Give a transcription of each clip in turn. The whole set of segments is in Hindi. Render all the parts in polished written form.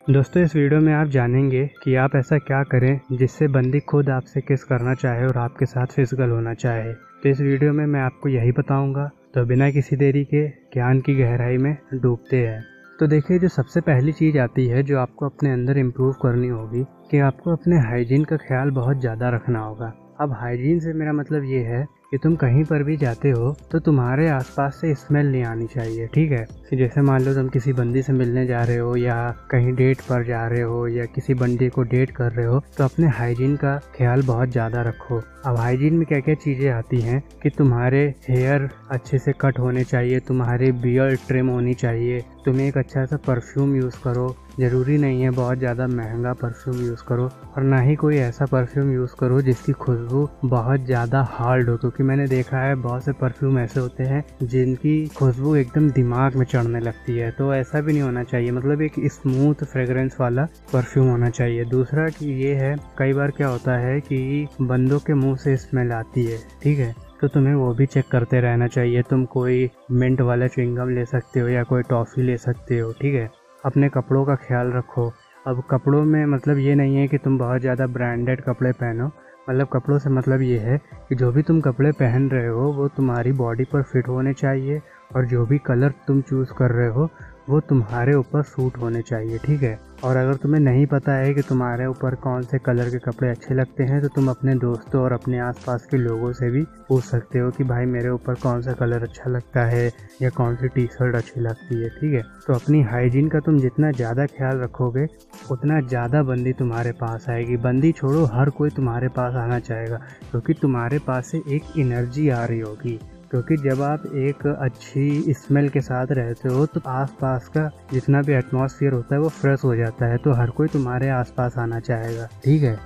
दोस्तों, इस वीडियो में आप जानेंगे कि आप ऐसा क्या करें जिससे बंदी खुद आपसे किस करना चाहे और आपके साथ फिजिकल होना चाहे। तो इस वीडियो में मैं आपको यही बताऊंगा। तो बिना किसी देरी के ज्ञान की गहराई में डूबते हैं। तो देखिए, जो सबसे पहली चीज़ आती है जो आपको अपने अंदर इम्प्रूव करनी होगी कि आपको अपने हाइजीन का ख्याल बहुत ज़्यादा रखना होगा। अब हाइजीन से मेरा मतलब ये है कि तुम कहीं पर भी जाते हो तो तुम्हारे आसपास से स्मेल नहीं आनी चाहिए। ठीक है, कि जैसे मान लो तुम किसी बंदी से मिलने जा रहे हो या कहीं डेट पर जा रहे हो या किसी बंदी को डेट कर रहे हो, तो अपने हाइजीन का ख्याल बहुत ज़्यादा रखो। अब हाइजीन में क्या क्या चीज़ें आती हैं कि तुम्हारे हेयर अच्छे से कट होने चाहिए, तुम्हारी बियर्ड ट्रिम होनी चाहिए, तुम एक अच्छा सा परफ्यूम यूज़ करो। ज़रूरी नहीं है बहुत ज़्यादा महंगा परफ्यूम यूज़ करो, और ना ही कोई ऐसा परफ्यूम यूज़ करो जिसकी खुशबू बहुत ज़्यादा हार्ड हो, क्योंकि मैंने देखा है बहुत से परफ्यूम ऐसे होते हैं जिनकी खुशबू एकदम दिमाग में चढ़ने लगती है। तो ऐसा भी नहीं होना चाहिए, मतलब एक स्मूथ फ्रेग्रेंस वाला परफ्यूम होना चाहिए। दूसरा कि ये है, कई बार क्या होता है कि बंदों के मुंह से स्मेल आती है, ठीक है, तो तुम्हें वो भी चेक करते रहना चाहिए। तुम कोई मिंट वाला च्युइंगम ले सकते हो या कोई टॉफ़ी ले सकते हो। ठीक है, अपने कपड़ों का ख्याल रखो। अब कपड़ों में मतलब ये नहीं है कि तुम बहुत ज़्यादा ब्रांडेड कपड़े पहनो, मतलब कपड़ों से मतलब ये है कि जो भी तुम कपड़े पहन रहे हो वो तुम्हारी बॉडी पर फिट होने चाहिए, और जो भी कलर तुम चूज़ कर रहे हो वो तुम्हारे ऊपर सूट होने चाहिए। ठीक है, और अगर तुम्हें नहीं पता है कि तुम्हारे ऊपर कौन से कलर के कपड़े अच्छे लगते हैं तो तुम अपने दोस्तों और अपने आसपास के लोगों से भी पूछ सकते हो कि भाई मेरे ऊपर कौन सा कलर अच्छा लगता है या कौन सी टी शर्ट अच्छी लगती है। ठीक है, तो अपनी हाइजीन का तुम जितना ज़्यादा ख्याल रखोगे उतना ज़्यादा बंदी तुम्हारे पास आएगी। बंदी छोड़ो, हर कोई तुम्हारे पास आना चाहेगा, क्योंकि तुम्हारे पास से एक एनर्जी आ रही होगी। क्योंकि जब आप एक अच्छी स्मेल के साथ रहते हो तो आसपास का जितना भी एटमॉस्फेयर होता है वो फ्रेश हो जाता है, तो हर कोई तुम्हारे आसपास आना चाहेगा। ठीक है,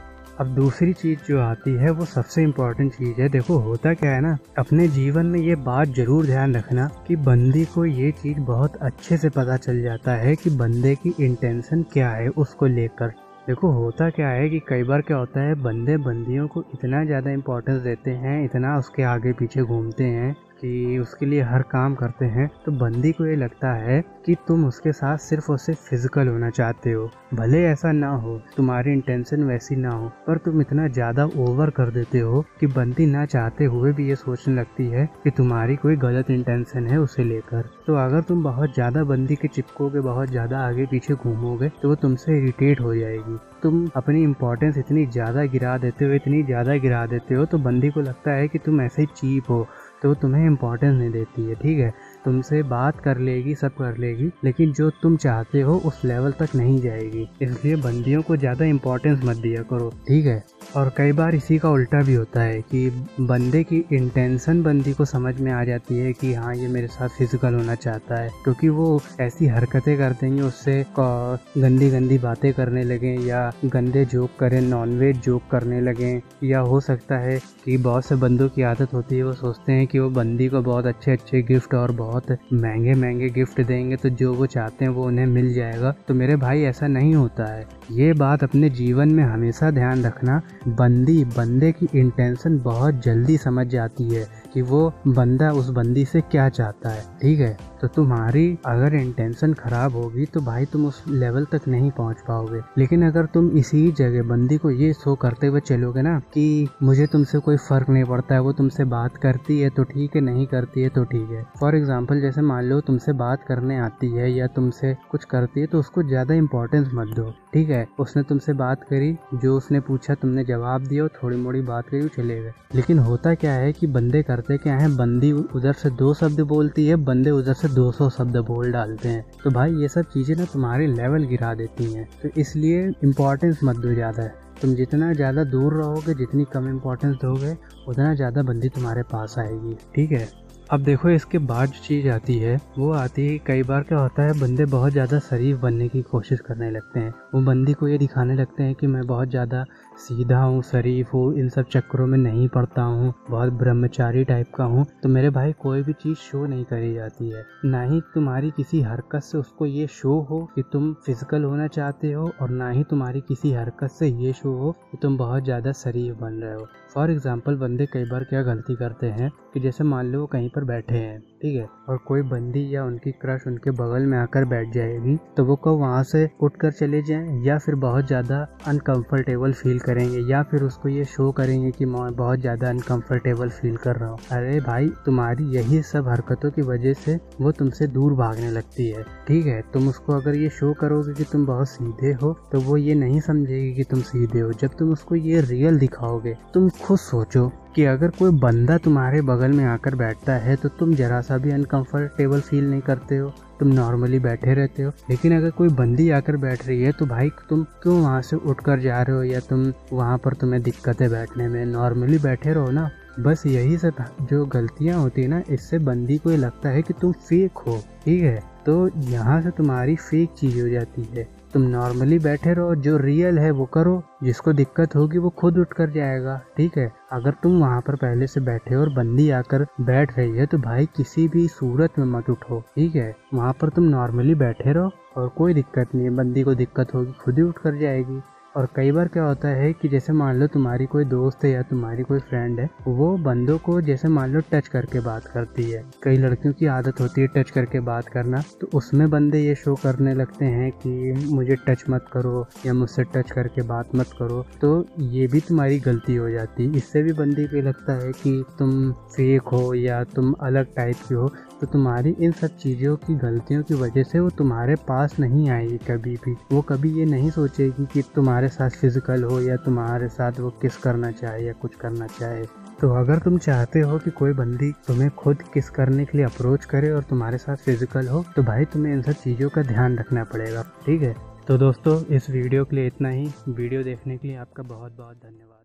अब दूसरी चीज़ जो आती है वो सबसे इम्पोर्टेंट चीज़ है। देखो, होता क्या है ना, अपने जीवन में ये बात ज़रूर ध्यान रखना कि बंदी को ये चीज़ बहुत अच्छे से पता चल जाता है कि बंदे की इंटेंशन क्या है उसको लेकर। देखो, होता क्या है कि कई बार क्या होता है, बंदे बंदियों को इतना ज़्यादा इम्पोर्टेंस देते हैं, इतना उसके आगे पीछे घूमते हैं कि उसके लिए हर काम करते हैं, तो बंदी को ये लगता है कि तुम उसके साथ सिर्फ उससे फिजिकल होना चाहते हो। भले ऐसा ना हो, तुम्हारी इंटेंशन वैसी ना हो, पर तुम इतना ज़्यादा ओवर कर देते हो कि बंदी ना चाहते हुए भी ये सोचने लगती है कि तुम्हारी कोई गलत इंटेंशन है उसे लेकर। तो अगर तुम बहुत ज़्यादा बंदी के चिपकोगे, बहुत ज़्यादा आगे पीछे घूमोगे, तो वो तुमसे इरिटेट हो जाएगी। तुम अपनी इम्पोर्टेंस इतनी ज़्यादा गिरा देते हो, इतनी ज़्यादा गिरा देते हो, तो बंदी को लगता है कि तुम ऐसे ही चीप हो, तो तुम्हें इम्पोर्टेंस नहीं देती है। ठीक है, तुमसे बात कर लेगी, सब कर लेगी, लेकिन जो तुम चाहते हो उस लेवल तक नहीं जाएगी। इसलिए बंदियों को ज़्यादा इम्पोर्टेंस मत दिया करो। ठीक है, और कई बार इसी का उल्टा भी होता है कि बंदे की इंटेंशन बंदी को समझ में आ जाती है कि हाँ, ये मेरे साथ फिजिकल होना चाहता है, क्योंकि वो ऐसी हरकतें कर देंगे, उससे गंदी गंदी बातें करने लगें या गंदे जोक करें, नॉनवेज जोक करने लगें, या हो सकता है कि बहुत से बंदों की आदत होती है, वो सोचते हैं कि वो बंदी को बहुत अच्छे अच्छे गिफ्ट और बहुत महंगे महंगे गिफ्ट देंगे तो जो वो चाहते हैं वो उन्हें मिल जाएगा। तो मेरे भाई, ऐसा नहीं होता है। ये बात अपने जीवन में हमेशा ध्यान रखना, बंदे की इंटेंशन बहुत जल्दी समझ जाती है कि वो बंदा उस बंदी से क्या चाहता है। ठीक है, तो तुम्हारी अगर इंटेंशन खराब होगी तो भाई तुम उस लेवल तक नहीं पहुंच पाओगे। लेकिन अगर तुम इसी जगह बंदी को ये शो करते हुए चलोगे ना कि मुझे तुमसे कोई फर्क नहीं पड़ता है, वो तुमसे बात करती है तो ठीक है, नहीं करती है तो ठीक है। फॉर एग्जाम्पल, जैसे मान लो तुमसे बात करने आती है या तुमसे कुछ करती है, तो उसको ज़्यादा इंपॉर्टेंस मत दो। ठीक है, उसने तुमसे बात करी, जो उसने पूछा तुमने जवाब दिया, थोड़ी मोड़ी बात करी, चले गए। लेकिन होता क्या है कि बंदे करते क्या है, बंदी उधर से 2 शब्द बोलती है, बंदे उधर से 200 शब्द बोल डालते हैं। तो भाई ये सब चीज़ें ना तुम्हारी लेवल गिरा देती हैं, तो इसलिए इम्पोर्टेंस मत दो ज़्यादा। तुम जितना ज़्यादा दूर रहोगे, जितनी कम इम्पोर्टेंस दोगे, उतना ज़्यादा बंदी तुम्हारे पास आएगी। ठीक है, अब देखो, इसके बाद जो चीज़ आती है वो आती है, कई बार क्या होता है, बंदे बहुत ज़्यादा शरीफ बनने की कोशिश करने लगते हैं। वो बंदी को ये दिखाने लगते हैं कि मैं बहुत ज़्यादा सीधा हूँ, शरीफ हूँ, इन सब चक्करों में नहीं पड़ता हूँ, बहुत ब्रह्मचारी टाइप का हूँ। तो मेरे भाई, कोई भी चीज़ शो नहीं करी जाती है, ना ही तुम्हारी किसी हरकत से उसको ये शो हो कि तुम फिजिकल होना चाहते हो, और ना ही तुम्हारी किसी हरकत से ये शो हो कि तुम बहुत ज़्यादा शरीफ बन रहे हो। फॉर एग्जाम्पल, बंदे कई बार क्या गलती करते हैं कि जैसे मान लो वो कहीं पर बैठे हैं, ठीक है, और कोई बंदी या उनकी क्रश उनके बगल में आकर बैठ जाएगी, तो वो कब वहाँ से उठकर चले जाएं या फिर बहुत ज़्यादा अनकंफर्टेबल फील करेंगे या फिर उसको ये शो करेंगे कि मैं बहुत ज़्यादा अनकंफर्टेबल फील कर रहा हूँ। अरे भाई, तुम्हारी यही सब हरकतों की वजह से वो तुमसे दूर भागने लगती है, ठीक है। तुम उसको अगर ये शो करोगे कि तुम बहुत सीधे हो, तो वो ये नहीं समझेगी कि तुम सीधे हो। जब तुम उसको ये रियल दिखाओगे, तुम खुद सोचो कि अगर कोई बंदा तुम्हारे बगल में आकर बैठता है तो तुम जरा सा भी अनकंफर्टेबल फील नहीं करते हो, तुम नॉर्मली बैठे रहते हो। लेकिन अगर कोई बंदी आकर बैठ रही है तो भाई तुम क्यों वहाँ से उठकर जा रहे हो या तुम वहाँ पर तुम्हें दिक्कत है बैठने में, नॉर्मली बैठे रहो ना। बस यही सब जो गलतियाँ होती है ना, इससे बंदी को लगता है कि तुम फेक हो, ठीक है। तो यहाँ से तुम्हारी फेक चीज हो जाती है। तुम नॉर्मली बैठे रहो, जो रियल है वो करो, जिसको दिक्कत होगी वो खुद उठ कर जाएगा, ठीक है। अगर तुम वहाँ पर पहले से बैठे और बंदी आकर बैठ रही है तो भाई किसी भी सूरत में मत उठो, ठीक है। वहाँ पर तुम नॉर्मली बैठे रहो और कोई दिक्कत नहीं है, बंदी को दिक्कत होगी खुद ही उठ कर जाएगी। और कई बार क्या होता है कि जैसे मान लो तुम्हारी कोई दोस्त है या तुम्हारी कोई फ्रेंड है, वो बंदों को जैसे मान लो टच करके बात करती है। कई लड़कियों की आदत होती है टच करके बात करना, तो उसमें बंदे ये शो करने लगते हैं कि मुझे टच मत करो या मुझसे टच करके बात मत करो। तो ये भी तुम्हारी गलती हो जाती है। इससे भी बंदी को लगता है कि तुम फेक हो या तुम अलग टाइप की हो। तो तुम्हारी इन सब चीज़ों की गलतियों की वजह से वो तुम्हारे पास नहीं आएगी कभी भी। वो कभी ये नहीं सोचेगी कि तुम्हारे साथ फिजिकल हो या तुम्हारे साथ वो किस करना चाहे या कुछ करना चाहे। तो अगर तुम चाहते हो कि कोई बंदी तुम्हें खुद किस करने के लिए अप्रोच करे और तुम्हारे साथ फिजिकल हो, तो भाई तुम्हें इन सब चीज़ों का ध्यान रखना पड़ेगा, ठीक है। तो दोस्तों, इस वीडियो के लिए इतना ही। वीडियो देखने के लिए आपका बहुत बहुत धन्यवाद।